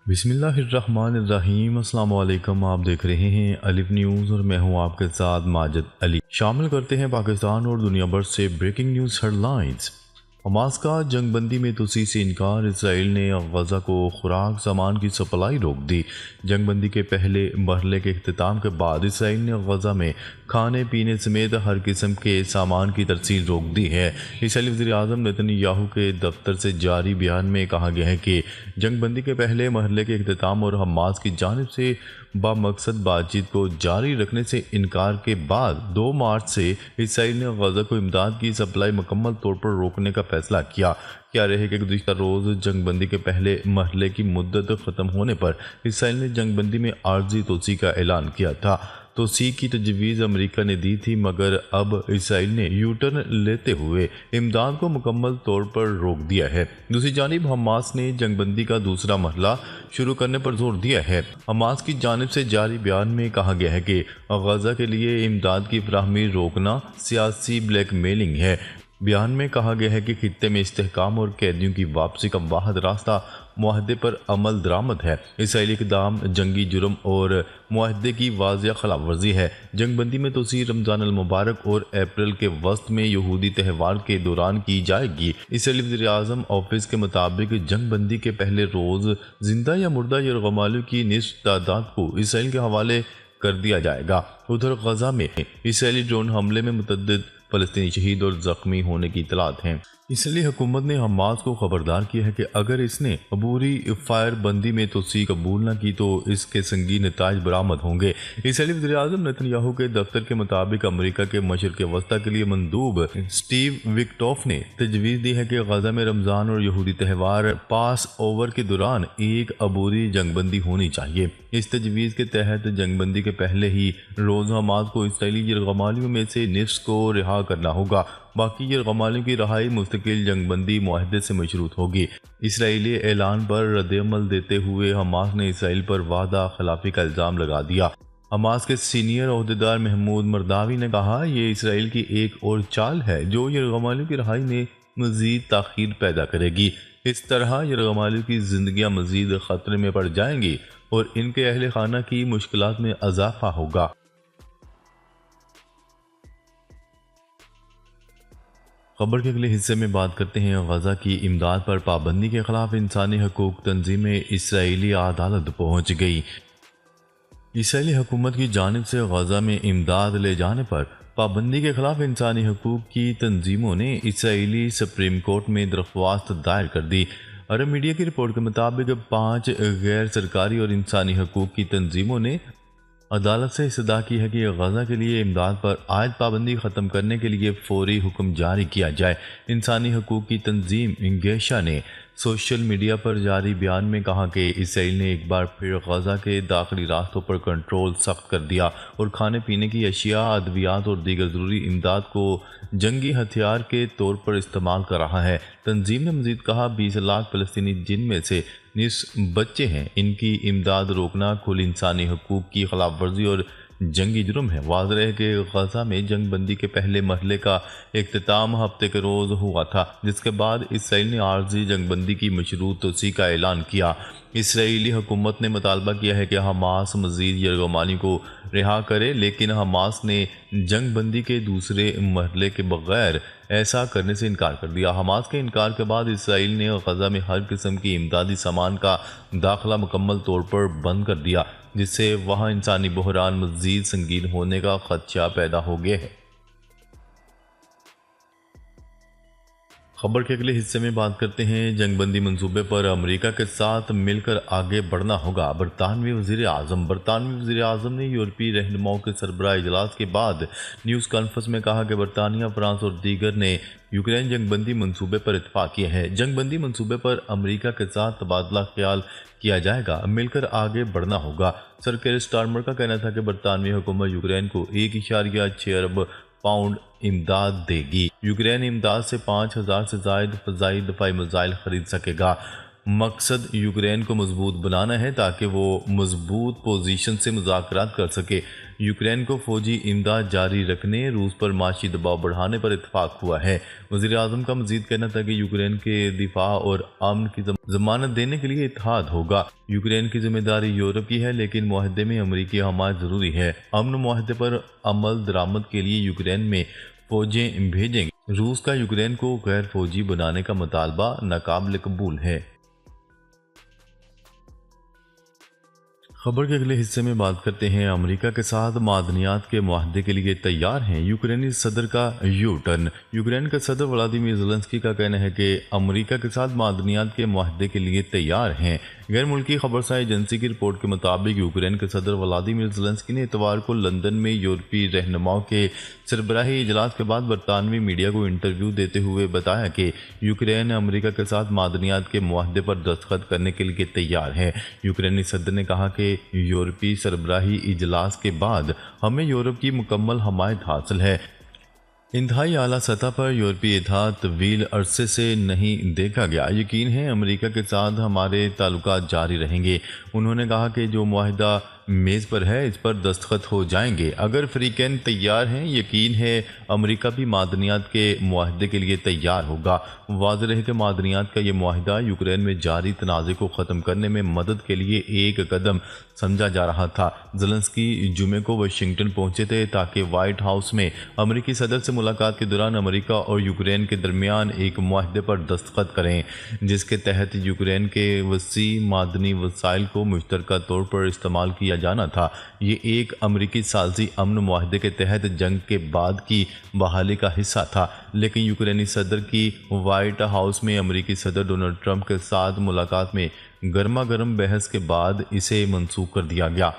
बिस्मिल्लाहिर्रहमानिर्रहीम। अस्सलाम वालेकुम। आप देख रहे हैं अलिफ न्यूज़ और मैं हूं आपके साथ माजिद अली। शामिल करते हैं पाकिस्तान और दुनिया भर से ब्रेकिंग न्यूज़ हेडलाइंस। हमास का जंगबंदी में तोसी से इनकार। इसराइल ने गजा को खुराक सामान की सप्लाई रोक दी। जंगबंदी के पहले मरहले के अख्तिताम के बाद इसराइल ने गजा में खाने पीने समेत हर किस्म के सामान की तरसील रोक दी है। इसराइली वज़ीर आज़म नेतन्याहू के दफ्तर से जारी बयान में कहा गया है कि जंगबंदी के पहले मरहले के अख्तिताम और हमास की जानिब से बामकसद बातचीत को जारी रखने से इनकार के बाद 2 मार्च से इसराइल ने गजा को इमदाद की सप्लाई मुकम्मल तौर पर रोकने का फैसला किया। क्या रहे कि गुज़िश्ता रोज़ जंगबंदी के पहले मरहले की मुद्दत ख़त्म होने पर इसराइल ने जंगबंदी में आर्जी तोसी का ऐलान किया था। तोसी की तजवीज़ अमेरिका ने दी थी, मगर अब इसराइल ने यू टर्न लेते हुए इमदाद को मुकम्मल तौर पर रोक दिया है। दूसरी जानिब हमास ने जंगबंदी का दूसरा मरहला शुरू करने पर जोर दिया है। हमास की जानिब से जारी बयान में कहा गया है कि गजा के लिए इमदाद की फराहमी रोकना सियासी ब्लैकमेलिंग है। बयान में कहा गया है कि खित्ते में इस्तेहकाम और कैदियों की वापसी का वाहिद रास्ता मुआहदे पर अमल दरामद है। इसराइली इक़दाम जंगी जुर्म और मुआहदे की वाज़िया खिलाफ वर्जी है। जंगबंदी में तोसी रमज़ान अल मुबारक और अप्रैल के वस्त में यहूदी त्यौहार के दौरान की जाएगी। इसराइली वज़ीर आज़म ऑफिस के मुताबिक जंगबंदी के पहले रोज़ जिंदा या मुर्दा यरगमालियों की निस्फ तादाद को इसराइल के हवाले कर दिया जाएगा। उधर गजा में इसराइली ड्रोन हमले में मुतअद्दिद फ़लस्तीनी शहीद और ज़ख्मी होने की इतलात हैं। इसलिए हुकूमत ने हमास को खबरदार किया है कि अगर इसने अबूरी फायर बंदी में तोसी कबूल न की तो इसके संगीन नताइज बरामद होंगे। इसराइली वज़ीर आज़म नेतन्याहू के दफ्तर के मुताबिक अमेरिका के मशरिक़ वस्ता के लिए मंदूब स्टीव विक्टॉफ ने तजवीज़ दी है कि गजा में रमज़ान और यहूदी त्यौहार पास ओवर के दौरान एक अबूरी जंगबंदी होनी चाहिए। इस तजवीज़ के तहत जंगबंदी के पहले ही रोज़ हमास को इसराइली यरगमालियों में से निफ्स को रिहा करना होगा। बाकी यरगमालियों की रहाई मुस्तकिल जंगबंदी मुआहदे से मशरूत होगी। इसराइली ऐलान पर रद्द-ए-अमल देते हुए हमास ने इसराइल पर वादा खिलाफी का इल्ज़ाम लगा दिया। हमास के सीनियर ओहदेदार महमूद मरदावी ने कहा, यह इसराइल की एक और चाल है जो यरगमालियों की रहाई में मज़ीद ताख़ीर पैदा करेगी। इस तरह यरगमालियों की ज़िंदगियाँ मज़ीद ख़तरे में पड़ जाएंगी और इनके अहले खाना की मुश्किलात में इजाफा होगा। खबर के अगले हिस्से में बात करते हैं गजा की इमदाद पर पाबंदी के खिलाफ इंसानी हकूक तंजीमें इसराइली अदालत पहुंच गई। इसराइली हुकूमत की जानिब से गजा में इमदाद ले जाने पर पाबंदी के खिलाफ इंसानी हकूक की तंजीमों ने इसराइली सुप्रीम कोर्ट में दरख्वास्त दायर कर दी। अरब मीडिया की रिपोर्ट के मुताबिक 5 गैर सरकारी और इंसानी हकूक की तंजीमों ने अदालत से इस्तदा की है कि गजा के लिए इमदाद पर आयद पाबंदी ख़त्म करने के लिए फौरी हुक्म जारी किया जाए। इंसानी हकूक़ की तंजीम इंगेशा ने सोशल मीडिया पर जारी बयान में कहा कि इसराइल ने एक बार फिर गजा के दाखिली रास्तों पर कंट्रोल सख्त कर दिया और खाने पीने की अशिया, अद्वियात और दीगर ज़रूरी इमदाद को जंगी हथियार के तौर पर इस्तेमाल कर रहा है। तंजीम ने मज़ीद कहा, 20 लाख फ़लस्तीनी जिनमें से निस बच्चे हैं, इनकी इमदाद रोकना कुल इंसानी हकूक़ की खिलाफ वर्जी और जंगी जुर्म है। वाज़ेह है कि गजा में जंगबंदी के पहले मरहले का इख्तिताम हफ्ते के रोज़ हुआ था, जिसके बाद इसराइल ने आर्जी जंगबंदी की मशरूत तोसी का ऐलान किया। इसराइली हुकूमत ने मुतालबा किया है कि हमास मज़ीद यरगमाली को रिहा करे, लेकिन हमास ने जंगबंदी के दूसरे मरहले के बगैर ऐसा करने से इनकार कर दिया। हमास के इनकार के बाद इसराइल ने गजा में हर किस्म की इमदादी सामान का दाखिला मुकम्मल तौर पर बंद कर दिया, जिससे वहाँ इंसानी बहरान मज़ीद संगीन होने का खदशा पैदा हो गया है। खबर के अगले हिस्से में बात करते हैं जंगबंदी मंसूबे पर अमेरिका के साथ मिलकर आगे बढ़ना होगा। बरतानवी वज़ीर आज़म ने यूरोपीय रहनुमाओं के सरबराह इजलास के बाद न्यूज़ कॉन्फ्रेंस में कहा कि बरतानिया, फ्रांस और दीगर ने यूक्रेन जंगबंदी मंसूबे पर इत्तफाक किया है। जंगबंदी मंसूबे पर अमेरिका के साथ तबादला ख्याल किया जाएगा, मिलकर आगे बढ़ना होगा। सर केयर स्टारमर का कहना था कि बरतानवी हुकूमत यूक्रेन को 1.6 अरब पाउंड इमदाद देगी। यूक्रेन इमदाद से 5000 से ज़ायद फ़ज़ाई दफ़ाई मिसाइल खरीद सकेगा। मकसद यूक्रेन को मजबूत बनाना है ताकि वो मजबूत पोजीशन से मुज़ाकरात कर सके। यूक्रेन को फौजी इमदाद जारी रखने, रूस पर माशी दबाव बढ़ाने पर इत्तेफाक हुआ है। वज़ीर आज़म का मजीद कहना था कि यूक्रेन के दिफा और अमन की जमानत देने के लिए इत्तेहाद होगा। यूक्रेन की जिम्मेदारी यूरोप की है, लेकिन मुआहदे में अमरीकी हमायत ज़रूरी है। अमन मुआहदे पर अमल दरामद के लिए यूक्रेन में फौजें भेजेंगे। रूस का यूक्रेन को गैर फौजी बनाने का मुतालबा नाकाबिल कबूल है। खबर के अगले हिस्से में बात करते हैं अमेरिका के साथ मादनियात के मुआहदे के लिए तैयार हैं यूक्रेनी सदर का यू टर्न। यूक्रेन के सदर व्लादिमीर ज़ेलेंस्की का कहना है कि अमेरिका के साथ मादनियात के मुआहदे के लिए तैयार हैं। गैर मुल्की खबरसार एजेंसी की रिपोर्ट के मुताबिक यूक्रेन के सदर व्लादिमीर ज़ेलेंस्की ने इतवार को लंदन में यूरोपीय रहनुमाओं के सरबराही इजलास के बाद बरतानवी मीडिया को इंटरव्यू देते हुए बताया कि यूक्रेन अमेरिका के साथ मादनियात के मुआहदे पर दस्तखत करने के लिए तैयार है। यूक्रेनी सदर ने कहा कि यूरोपीय सरबराही इजलास के बाद हमें यूरोप की मुकम्मल हमायत हासिल है। इंतहाई आला सतह पर यूरोपीय इत्तेहाद तवील अरसे से नहीं देखा गया। यकीन है अमेरिका के साथ हमारे ताल्लुकात जारी रहेंगे। उन्होंने कहा कि जो मुआहिदा मेज़ पर है इस पर दस्तखत हो जाएंगे। अगर फ्रीकैन तैयार हैं, यकीन है अमेरिका भी मादनियात के मुआहदे के लिए तैयार होगा। वाज़ेह है कि मादनियात का ये मुआहिदा यूक्रेन में जारी तनाज़े को ख़त्म करने में मदद के लिए एक कदम समझा जा रहा था। ज़ेलेंस्की जुमे को वाशिंगटन पहुंचे थे ताकि वाइट हाउस में अमेरिकी सदर से मुलाकात के दौरान अमेरिका और यूक्रेन के दरमियान एक मुआहदे पर दस्तखत करें, जिसके तहत यूक्रेन के वसी मादनी वसाइल को मुश्तरका तौर पर इस्तेमाल किया जाना था। ये एक अमेरिकी सालसी अमन मुआहदे के तहत जंग के बाद की बहाली का हिस्सा था, लेकिन यूक्रेनी सदर की वाइट हाउस में अमेरिकी सदर डोनाल्ड ट्रंप के साथ मुलाकात में गर्मा गर्म बहस के बाद इसे मनसूख कर दिया गया।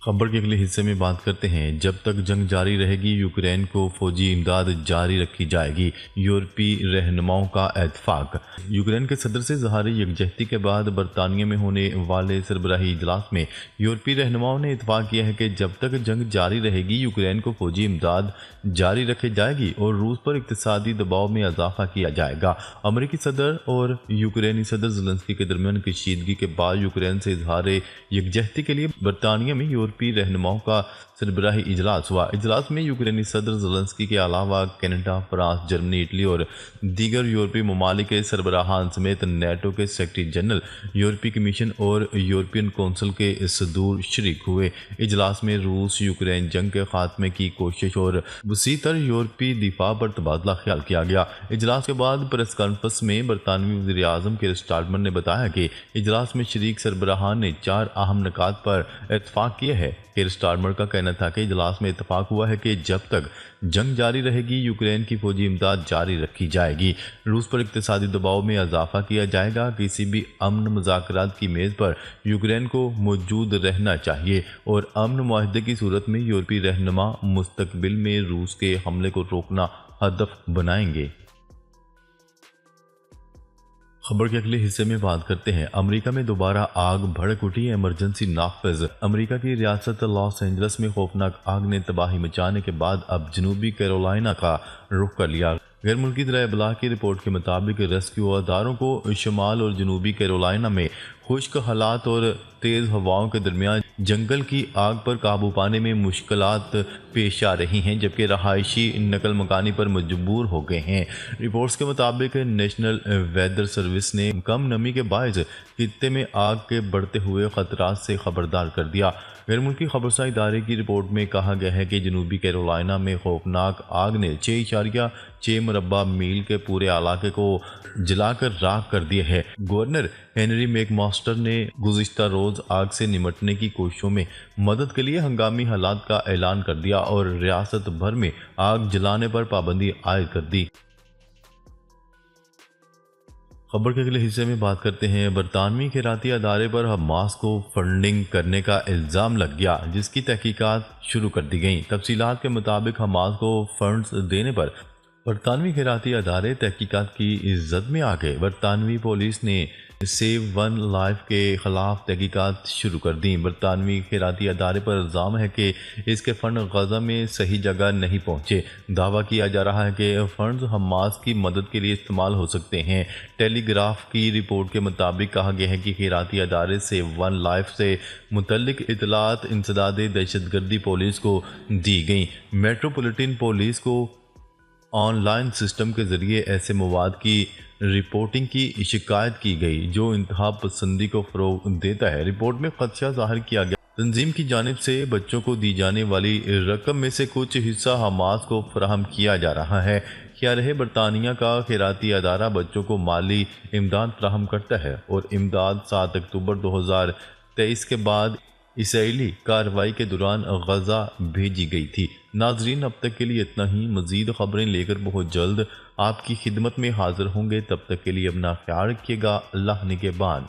खबर के अगले हिस्से में बात करते हैं। जब तक जंग जारी रहेगी यूक्रेन को फौजी इमदाद जारी रखी जाएगी, यूरोपीय रहनुमाओं का इत्तेफाक। यूक्रेन के सदर से ज़ाहिर यकजहती के बाद बरतानिया में होने वाले सरबराही इजलास में यूरोपीय रहनुमाओं ने इत्तेफाक किया है कि जब तक जंग जारी रहेगी यूक्रेन को फौजी इमदाद जारी रखी जाएगी और रूस पर इक्तिसादी दबाव में इजाफा किया जाएगा। अमेरिकी सदर और यूक्रेनी सदर ज़ेलेंस्की के दरमियान कशीदगी के बाद यूक्रेन से इजहार यकजहती के लिए बरतानिया में यूरोपीय रहनुमाओं का सरबराही इजलास हुआ। इजलास में यूक्रेनी सदर ज़ेलेंस्की के अलावा कनाडा, फ्रांस, जर्मनी, इटली और दीगर यूरोपीय ममालिक के सरबराहान समेत नेटो के सेक्रेटरी जनरल, यूरोपीय कमीशन और यूरोपियन कौंसिल के सदूर शरीक हुए। इजलास में रूस यूक्रेन जंग के खात्मे की कोशिश और वसीतर यूरोपीय दिफा पर तबादला ख्याल किया गया। इजलास के बाद प्रेस कॉन्फ्रेंस में बरतानवी वज़ीर आज़म कीर स्टारमर ने बताया कि इजलास में शरीक सरबराहान ने 4 अहम निकात पर इत्तफाक किया है। कीर स्टारमर का कहना था कि इजलास में इत्तफाक हुआ है कि जब तक जंग जारी रहेगी यूक्रेन की फौजी इमदाद जारी रखी जाएगी, रूस पर इक्तिसादी दबाव में इजाफा किया जाएगा, किसी भी अमन मुज़ाकरात की मेज़ पर यूक्रेन को मौजूद रहना चाहिए और अमन मुआहदे की सूरत में यूरोपीय रहनुमा मुस्तकबिल में रूस के हमले को रोकना हदफ बनाएंगे। खबर के अगले हिस्से में बात करते हैं। अमेरिका में दोबारा आग भड़क उठी, इमरजेंसी नाफिज। अमेरिका की रियासत लॉस एंजल्स में खौफनाक आग ने तबाही मचाने के बाद अब जनूबी कैरोलिना का रुख कर लिया। गैर मुल्की ज़राए इब्लाग की रिपोर्ट के मुताबिक रेस्क्यू अदारों को शमाल और जनूबी कैरोलिना में खुश्क हालात और तेज़ हवाओं के दरमियान जंगल की आग पर काबू पाने में मुश्किलात पेश आ रही हैं, जबकि रहायशी नकल मकानी पर मजबूर हो गए हैं। रिपोर्ट्स के मुताबिक नेशनल वेदर सर्विस ने कम नमी के बायस खित्ते में आग के बढ़ते हुए खतरात से खबरदार कर दिया। गैर मुल्की खबरसार इदारे की रिपोर्ट में कहा गया है कि जनूबी कैरोलिना में खौफनाक आग ने 6.6 मुरबा मील के पूरे इलाके को जलाकर राख कर दिया है। गवर्नर हेनरी मैकमास्टर ने गुज़िश्ता रोज़ आग से निमटने की कोशिशों में मदद के लिए हंगामी हालात का ऐलान कर दिया और रियासत भर में आग जलाने पर पाबंदी आयद कर दी। खबर के अगले हिस्से में बात करते हैं। बरतानवी खैराती अदारे पर हमास को फंडिंग करने का इल्ज़ाम लग गया, जिसकी तहकीकात शुरू कर दी गई। तफसीलात के मुताबिक हमास को फंड्स देने पर बरतानवी खैराती अदारे तहकीकात की इज्जत में आ गए। बरतानवी पुलिस ने सेव वन लाइफ के खिलाफ तहकीकात शुरू कर दी। बरतानवी खैराती अदारे पर इल्ज़ाम है कि इसके फ़ंड गजा में सही जगह नहीं पहुँचे। दावा किया जा रहा है कि फ़ंड्स हमास की मदद के लिए इस्तेमाल हो सकते हैं। टेलीग्राफ की रिपोर्ट के मुताबिक कहा गया है कि खैराती अदारे सेव वन लाइफ से मुतल्लिक इतलात इंसदाद दहशतगर्दी पुलिस को दी गई। मेट्रोपॉलिटन पुलिस को ऑनलाइन सिस्टम के ज़रिए ऐसे मवाद की रिपोर्टिंग की शिकायत की गई जो इंतहा पसंदी को फ़रोग देता है। रिपोर्ट में खदशा जाहिर किया गया तंजीम की जानिब से बच्चों को दी जाने वाली रकम में से कुछ हिस्सा हमास को फराहम किया जा रहा है। ख्याल है बरतानिया का खैराती अदारा बच्चों को माली इमदाद फराहम करता है और इमदाद 7 अक्टूबर 2023 के बाद इसराइली कार्रवाई के दौरान गजा भेजी गई थी। नाजरीन, अब तक के लिए इतना ही। मज़ीद ख़बरें लेकर बहुत जल्द आपकी खिदमत में हाजिर होंगे। तब तक के लिए अपना ख्याल रखिएगा। अल्लाह निगहबान।